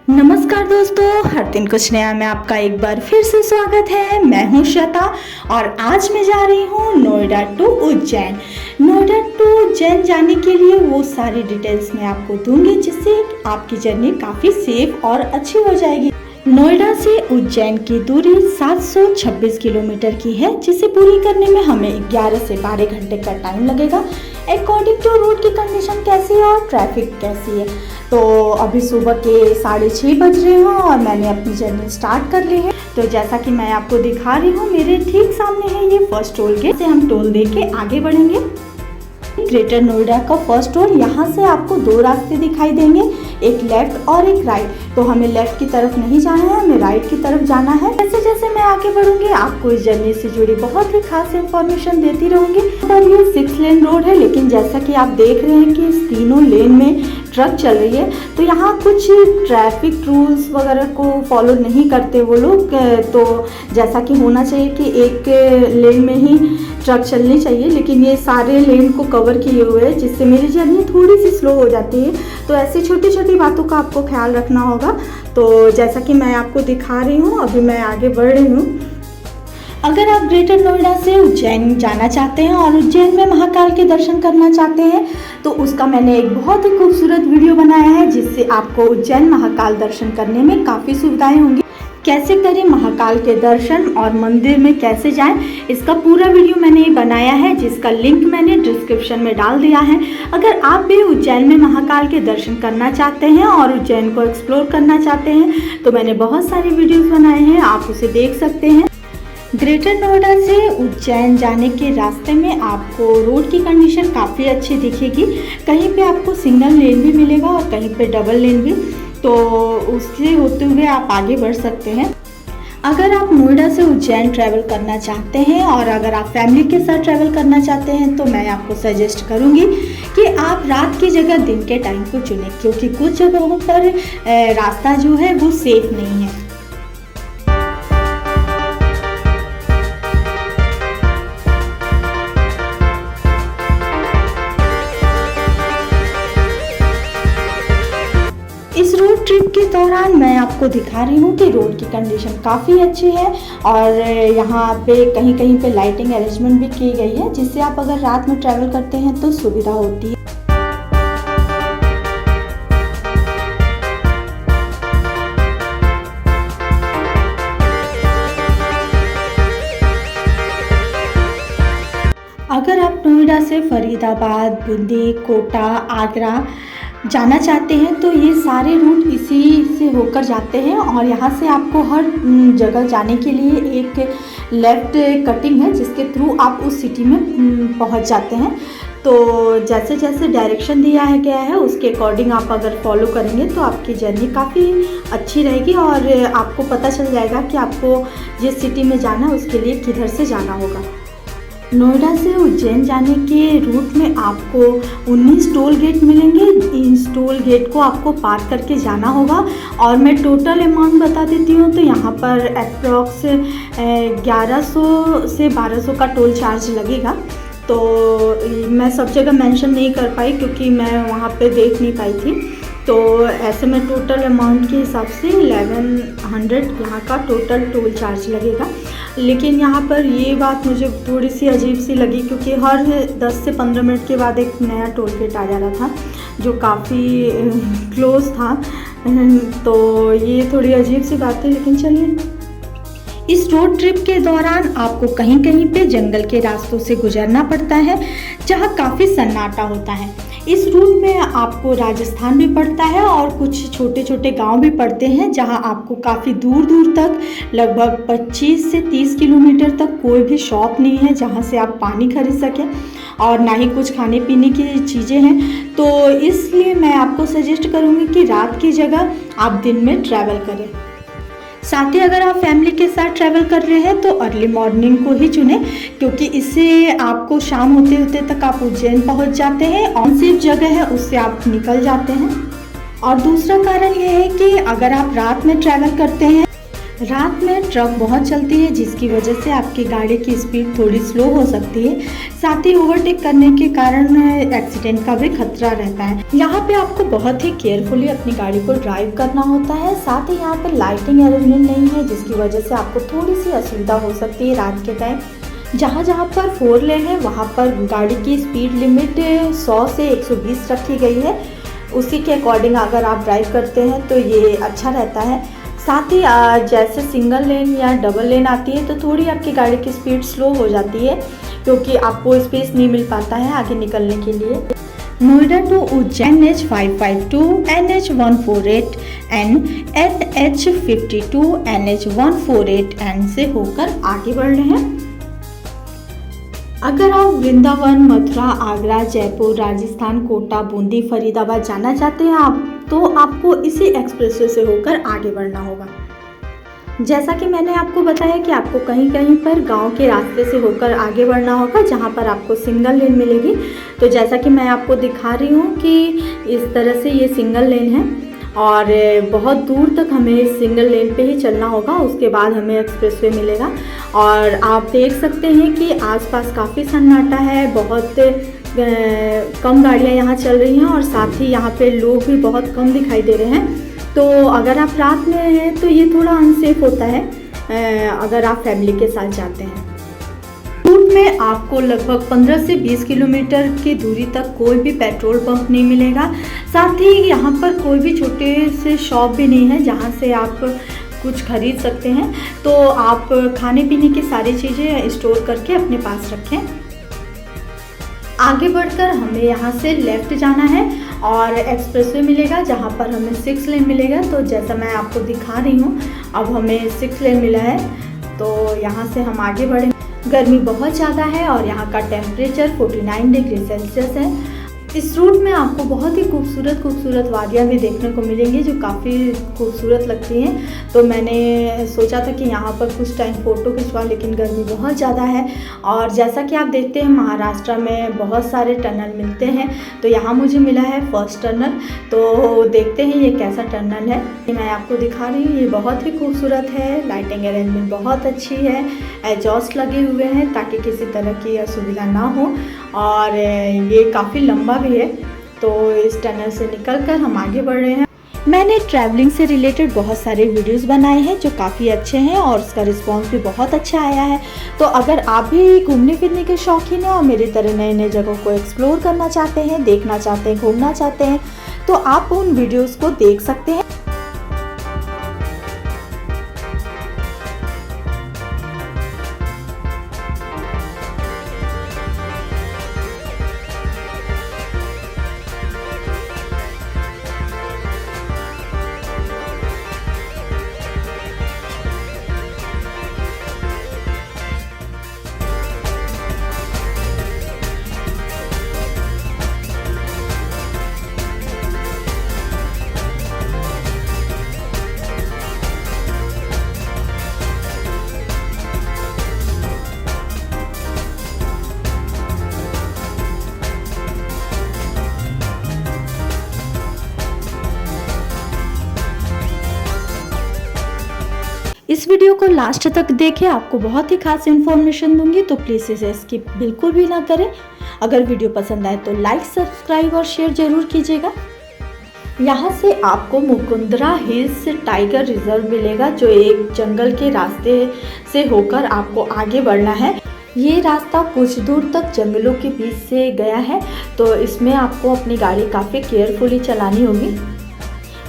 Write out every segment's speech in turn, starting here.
नमस्कार दोस्तों, हर दिन कुछ नया में आपका एक बार फिर से स्वागत है। मैं हूं श्वेता और आज मैं जा रही हूं नोएडा टू उज्जैन। नोएडा टू उज्जैन जाने के लिए वो सारी डिटेल्स मैं आपको दूंगी जिससे आपकी जर्नी काफ़ी सेफ और अच्छी हो जाएगी। नोएडा से उज्जैन की दूरी 726 किलोमीटर की है, जिसे पूरी करने में हमें 11 से 12 घंटे का टाइम लगेगा। अकॉर्डिंग टू रोड की कंडीशन कैसी है और ट्रैफिक कैसी है, तो अभी सुबह के 6:30 बज रहे हैं और मैंने अपनी जर्नी स्टार्ट कर ली है। तो जैसा कि मैं आपको दिखा रही हूँ, मेरे ठीक सामने है ये फर्स्ट टोल गेट से हम टोल दे के आगे बढ़ेंगे। ग्रेटर नोएडा का फर्स्ट टोल, यहाँ से आपको दो रास्ते दिखाई देंगे, एक लेफ्ट और एक राइट। तो हमें लेफ्ट की तरफ नहीं जाना है, हमें राइट की तरफ जाना है। जैसे जैसे मैं आगे बढ़ूंगी आपको इस जर्नी से जुड़ी बहुत ही खास इंफॉर्मेशन देती रहूंगी। पर ये 6 लेन रोड है, लेकिन जैसा कि आप देख रहे हैं कि इस तीनों लेन में ट्रक चल रही है, तो यहाँ कुछ ट्रैफिक रूल्स वगैरह को फॉलो नहीं करते वो लोग। तो जैसा कि होना चाहिए कि एक लेन में ही ट्रक चलनी चाहिए, लेकिन ये सारे लेन को कवर किए हुए हैं, जिससे मेरी जर्नी थोड़ी सी स्लो हो जाती है। तो ऐसी छोटी छोटी बातों का आपको ख्याल रखना होगा। तो जैसा कि मैं आपको दिखा रही हूँ, अभी मैं आगे बढ़ रही हूँ। अगर आप ग्रेटर नोएडा से उज्जैन जाना चाहते हैं और उज्जैन में महाकाल के दर्शन करना चाहते हैं, तो उसका मैंने एक बहुत ही खूबसूरत वीडियो बनाया है, जिससे आपको उज्जैन महाकाल दर्शन करने में काफ़ी सुविधाएं होंगी। कैसे करें महाकाल के दर्शन और मंदिर में कैसे जाएं, इसका पूरा वीडियो मैंने बनाया है, जिसका लिंक मैंने डिस्क्रिप्शन में डाल दिया है। अगर आप भी उज्जैन में महाकाल के दर्शन करना चाहते हैं और उज्जैन को एक्सप्लोर करना चाहते हैं, तो मैंने बहुत सारे वीडियोस बनाए हैं, आप उसे देख सकते हैं। ग्रेटर नोएडा से उज्जैन जाने के रास्ते में आपको रोड की कंडीशन काफ़ी अच्छी दिखेगी। कहीं पे आपको सिंगल लेन भी मिलेगा और कहीं पे डबल लेन भी, तो उससे होते हुए आप आगे बढ़ सकते हैं। अगर आप नोएडा से उज्जैन ट्रैवल करना चाहते हैं और अगर आप फैमिली के साथ ट्रैवल करना चाहते हैं, तो मैं आपको सजेस्ट करूंगी कि आप रात की जगह दिन के टाइम को चुनें, क्योंकि कुछ जगहों पर रास्ता जो है वो सेफ नहीं है। इस रोड ट्रिप के दौरान मैं आपको दिखा रही हूँ कि रोड की कंडीशन काफ़ी अच्छी है और यहाँ पे कहीं कहीं पे लाइटिंग अरेंजमेंट भी की गई है, जिससे आप अगर रात में ट्रैवल करते हैं तो सुविधा होती है। अगर आप नोएडा से फरीदाबाद, बूंदी, कोटा, आगरा जाना चाहते हैं, तो ये सारे रूट इसी से होकर जाते हैं और यहाँ से आपको हर जगह जाने के लिए एक लेफ़्ट कटिंग है, जिसके थ्रू आप उस सिटी में पहुँच जाते हैं। तो जैसे जैसे डायरेक्शन दिया है गया है, उसके अकॉर्डिंग आप अगर फॉलो करेंगे तो आपकी जर्नी काफ़ी अच्छी रहेगी और आपको पता चल जाएगा कि आपको जिस सिटी में जाना है उसके लिए किधर से जाना होगा। नोएडा से उज्जैन जाने के रूट में आपको 19 टोल गेट मिलेंगे। इस टोल गेट को आपको पार करके जाना होगा और मैं टोटल अमाउंट बता देती हूँ। तो यहाँ पर अप्रॉक्स 1100 से 1200 का टोल चार्ज लगेगा। तो मैं सब जगह मेंशन नहीं कर पाई क्योंकि मैं वहाँ पे देख नहीं पाई थी। तो ऐसे में टोटल अमाउंट के हिसाब से 1100 यहाँ का टोटल टोल चार्ज लगेगा। लेकिन यहाँ पर ये बात मुझे थोड़ी सी अजीब सी लगी, क्योंकि हर 10 से 15 मिनट के बाद एक नया टोल गेट आ जा रहा था जो काफ़ी क्लोज था। तो ये थोड़ी अजीब सी बात है, लेकिन चलिए। इस रोड ट्रिप के दौरान आपको कहीं कहीं पे जंगल के रास्तों से गुजरना पड़ता है, जहाँ काफ़ी सन्नाटा होता है। इस रूट में आपको राजस्थान भी पड़ता है और कुछ छोटे छोटे गांव भी पड़ते हैं, जहां आपको काफ़ी दूर दूर तक, लगभग 25 से 30 किलोमीटर तक कोई भी शॉप नहीं है जहां से आप पानी खरीद सकें और ना ही कुछ खाने पीने की चीज़ें हैं। तो इसलिए मैं आपको सजेस्ट करूंगी कि रात की जगह आप दिन में ट्रैवल करें। साथ ही अगर आप फैमिली के साथ ट्रैवल कर रहे हैं तो अर्ली मॉर्निंग को ही चुनें, क्योंकि इससे आपको शाम होते होते तक आप उज्जैन पहुंच जाते हैं और सेफ जगह है उससे आप निकल जाते हैं। और दूसरा कारण ये है कि अगर आप रात में ट्रैवल करते हैं रात में ट्रक बहुत चलती है जिसकी वजह से आपकी गाड़ी की स्पीड थोड़ी स्लो हो सकती है। साथ ही ओवरटेक करने के कारण एक्सीडेंट का भी खतरा रहता है। यहाँ पे आपको बहुत ही केयरफुली अपनी गाड़ी को ड्राइव करना होता है। साथ ही यहाँ पे लाइटिंग अरेंजमेंट नहीं है जिसकी वजह से आपको थोड़ी सी असुविधा हो सकती है रात के टाइम। जहाँ जहाँ पर 4 लेन है वहाँ पर गाड़ी की स्पीड लिमिट 100 से 120 रखी गई है। उसी के अकॉर्डिंग अगर आप ड्राइव करते हैं तो ये अच्छा रहता है। साथ ही जैसे सिंगल लेन या डबल लेन आती है तो थोड़ी आपकी गाड़ी की स्पीड स्लो हो जाती है क्योंकि आपको स्पेस नहीं मिल पाता है आगे निकलने के लिए। Noida to Ujjain NH552, NH148 N, NH52, NH148 N से होकर आगे बढ़ रहे हैं। अगर आप वृंदावन, मथुरा, आगरा, जयपुर, राजस्थान, कोटा, बूंदी, फरीदाबाद जाना चाहते हैं तो आपको इसी एक्सप्रेसवे से होकर आगे बढ़ना होगा। जैसा कि मैंने आपको बताया कि आपको कहीं कहीं पर गांव के रास्ते से होकर आगे बढ़ना होगा जहां पर आपको सिंगल लेन मिलेगी। तो जैसा कि मैं आपको दिखा रही हूं कि इस तरह से ये सिंगल लेन है और बहुत दूर तक हमें सिंगल लेन पे ही चलना होगा, उसके बाद हमें एक्सप्रेसवे मिलेगा। और आप देख सकते हैं कि आसपास काफ़ी सन्नाटा है, बहुत कम गाड़ियाँ यहाँ चल रही हैं और साथ ही यहाँ पे लोग भी बहुत कम दिखाई दे रहे हैं। तो अगर आप रात में हैं तो ये थोड़ा अनसेफ होता है अगर आप फैमिली के साथ जाते हैं। रूट में आपको लगभग 15 से 20 किलोमीटर की दूरी तक कोई भी पेट्रोल पंप नहीं मिलेगा। साथ ही यहाँ पर कोई भी छोटे से शॉप भी नहीं है जहाँ से आप कुछ खरीद सकते हैं। तो आप खाने पीने की सारी चीज़ें स्टोर करके अपने पास रखें। आगे बढ़कर हमें यहाँ से लेफ़्ट जाना है और एक्सप्रेसवे मिलेगा जहाँ पर हमें 6 लेन मिलेगा। तो जैसा मैं आपको दिखा रही हूँ अब हमें 6 लेन मिला है तो यहाँ से हम आगे बढ़ेंगे। गर्मी बहुत ज़्यादा है और यहाँ का टेम्परेचर 49 डिग्री सेल्सियस है। इस रूट में आपको बहुत ही खूबसूरत वादियाँ भी देखने को मिलेंगी जो काफ़ी खूबसूरत लगती हैं। तो मैंने सोचा था कि यहाँ पर कुछ टाइम फ़ोटो खिंचवा, लेकिन गर्मी बहुत ज़्यादा है। और जैसा कि आप देखते हैं महाराष्ट्र में बहुत सारे टनल मिलते हैं, तो यहाँ मुझे मिला है फर्स्ट टनल। तो देखते हैं ये कैसा टनल है। मैं आपको दिखा रही हूँ, ये बहुत ही खूबसूरत है। लाइटिंग अरेंजमेंट बहुत अच्छी है, एग्जॉस्ट लगे हुए हैं ताकि किसी तरह की असुविधा ना हो। और ये काफ़ी लंबा भी है। तो इस टनल से निकलकर हम आगे बढ़ रहे हैं। मैंने ट्रैवलिंग से रिलेटेड बहुत सारे वीडियोस बनाए हैं जो काफ़ी अच्छे हैं और उसका रिस्पांस भी बहुत अच्छा आया है। तो अगर आप भी घूमने फिरने के शौकीन हैं और मेरी तरह नए नए जगहों को एक्सप्लोर करना चाहते हैं, देखना चाहते हैं, घूमना चाहते हैं, तो आप उन वीडियोज़ को देख सकते हैं। इस वीडियो को लास्ट तक देखें, आपको बहुत ही खास इन्फॉर्मेशन दूंगी, तो प्लीज़ इसे स्किप बिल्कुल भी ना करें। अगर वीडियो पसंद आए तो लाइक, सब्सक्राइब और शेयर जरूर कीजिएगा। यहाँ से आपको मुकुंदरा हिल्स टाइगर रिजर्व मिलेगा जो एक जंगल के रास्ते से होकर आपको आगे बढ़ना है। ये रास्ता कुछ दूर तक जंगलों के बीच से गया है, तो इसमें आपको अपनी गाड़ी काफ़ी केयरफुली चलानी होगी।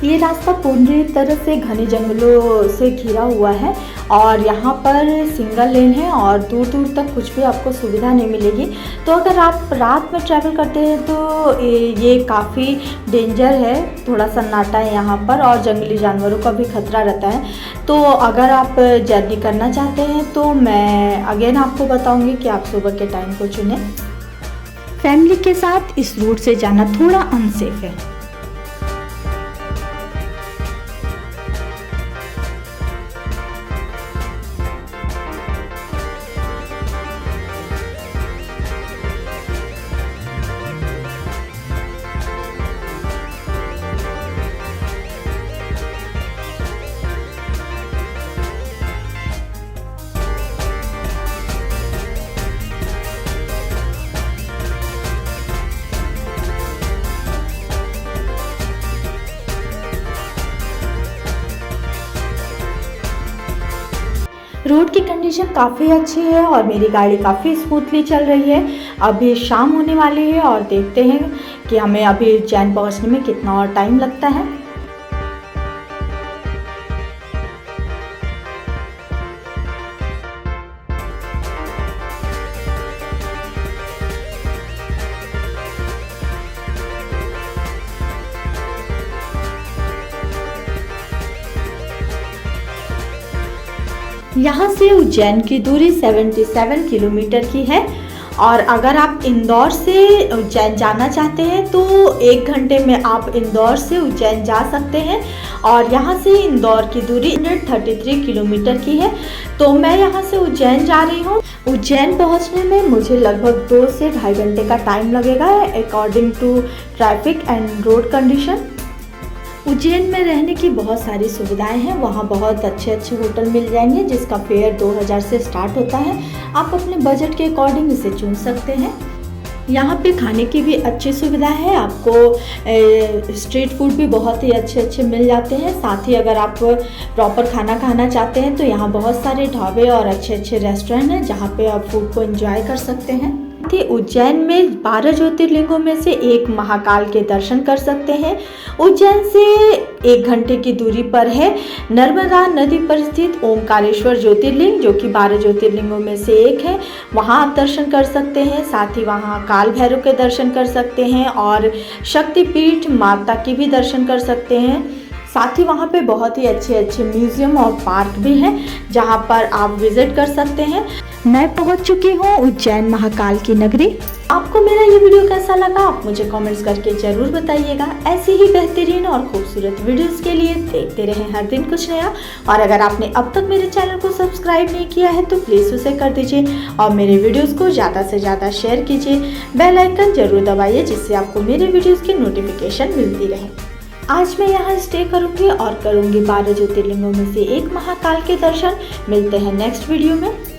ये रास्ता पूरी तरह से घने जंगलों से घिरा हुआ है और यहाँ पर सिंगल लेन है और दूर दूर तक कुछ भी आपको सुविधा नहीं मिलेगी। तो अगर आप रात में ट्रैवल करते हैं तो ये काफ़ी डेंजर है, थोड़ा सन्नाटा है यहाँ पर और जंगली जानवरों का भी खतरा रहता है। तो अगर आप जर्नी करना चाहते हैं तो मैं अगेन आपको बताऊँगी कि आप सुबह के टाइम को चुनें। फैमिली के साथ इस रूट से जाना थोड़ा अनसेफ है। रोड की कंडीशन काफ़ी अच्छी है और मेरी गाड़ी काफ़ी स्मूथली चल रही है। अभी शाम होने वाली है और देखते हैं कि हमें अभी उज्जैन पहुंचने में कितना और टाइम लगता है। यहाँ से उज्जैन की दूरी 77 किलोमीटर की है और अगर आप इंदौर से उज्जैन जाना चाहते हैं तो 1 घंटे में आप इंदौर से उज्जैन जा सकते हैं और यहाँ से इंदौर की दूरी 133 किलोमीटर की है। तो मैं यहाँ से उज्जैन जा रही हूँ। उज्जैन पहुँचने में मुझे लगभग 2 से ढाई घंटे का टाइम लगेगा according to traffic and road condition. Ujjain में रहने की बहुत सारी सुविधाएं हैं। वहाँ बहुत अच्छे अच्छे होटल मिल जाएंगे जिसका फेयर 2000 से स्टार्ट होता है। आप अपने बजट के अकॉर्डिंग इसे चुन सकते हैं। यहाँ पे खाने की भी अच्छी सुविधा है। आपको स्ट्रीट फूड भी बहुत ही अच्छे अच्छे मिल जाते हैं। साथ ही अगर आप प्रॉपर खाना खाना चाहते हैं तो यहाँ बहुत सारे ढाबे और अच्छे अच्छे रेस्टोरेंट हैं जहाँ पे आप फूड को एंजॉय कर सकते हैं। उज्जैन में 12 ज्योतिर्लिंगों में से एक महाकाल के दर्शन कर सकते हैं। उज्जैन से 1 घंटे की दूरी पर है नर्मदा नदी पर स्थित ओमकारेश्वर ज्योतिर्लिंग, जो कि 12 ज्योतिर्लिंगों में से एक है। वहां आप दर्शन कर सकते हैं। साथ ही वहां काल भैरव के दर्शन कर सकते हैं और शक्तिपीठ माता की भी दर्शन कर सकते हैं। साथ ही वहाँ पे बहुत ही अच्छे अच्छे म्यूज़ियम और पार्क भी हैं जहाँ पर आप विज़िट कर सकते हैं। मैं पहुँच चुकी हूँ उज्जैन महाकाल की नगरी। आपको मेरा ये वीडियो कैसा लगा आप मुझे कमेंट्स करके ज़रूर बताइएगा। ऐसी ही बेहतरीन और खूबसूरत वीडियोस के लिए देखते रहें हर दिन कुछ नया। और अगर आपने अब तक मेरे चैनल को सब्सक्राइब नहीं किया है तो प्लीज़ उसे कर दीजिए और मेरे वीडियोज़ को ज़्यादा से ज़्यादा शेयर कीजिए। बेल आइकन ज़रूर दबाइए जिससे आपको मेरे वीडियोज़ की नोटिफिकेशन मिलती रहे। आज मैं यहाँ स्टे करूँगी और करूँगी 12 ज्योतिर्लिंगों में से एक महाकाल के दर्शन। मिलते हैं नेक्स्ट वीडियो में।